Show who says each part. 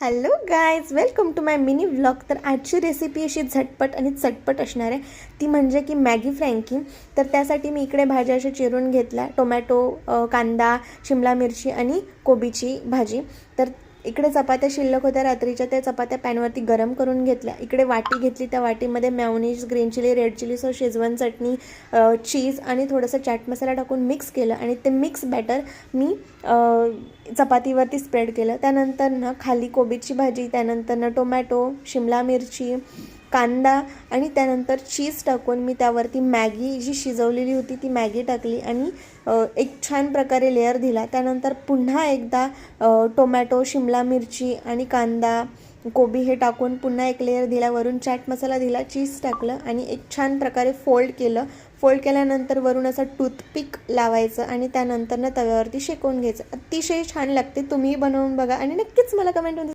Speaker 1: Hello guys, welcome to my mini vlog. तर आजची recipe अशी झटपट आणि चटपट असणार आहे, ती म्हणजे की मॅगी फ्रँकी. तर त्यासाठी मी इकडे भाज्या अशा चिरून घेतल्या, टोमॅटो, कांदा, शिमला मिरची आणि कोबीची भाजी. तर इकडे चपात्या शिल्लक होत्या रात्रीच्या, त्या चपात्या पॅनवरती गरम करून घेतल्या. इकडे वाटी घेतली, त्या वाटीमध्ये mayonnaise, green chilli, red chilli sauce, schezwan चटणी, चीज आणि थोडंसं चाट मसाला टाकून मिक्स केलं आणि ते मिक्स बॅटर मी चपातीवरती स्प्रेड केलं. त्यानंतर ना खाली कोबीची भाजी, त्यानंतर टोमॅटो, शिमला मिरची, कांदा आणि त्यानंतर चीज टाकून मी त्यावरती मॅगी जी शिजवलेली होती ती मॅगी टाकली आणि एक छान प्रकारे लेअर दिला. त्यानंतर पुन्हा एकदा टोमॅटो, शिमला मिरची आणि कांदा, कोबी हे टाकून पुन्हा एक लेअर दिला, वरून चाट मसाला दिला, चीज टाकलं आणि एक छान प्रकारे फोल्ड केलं. फोल्ड केल्यानंतर वरून असं टूथपिक लावायचं आणि त्यानंतर तव्यावरती शेकून घ्यायचं. अतिशय छान लागते. तुम्ही बनवून बघा आणि नक्कीच मला कमेंट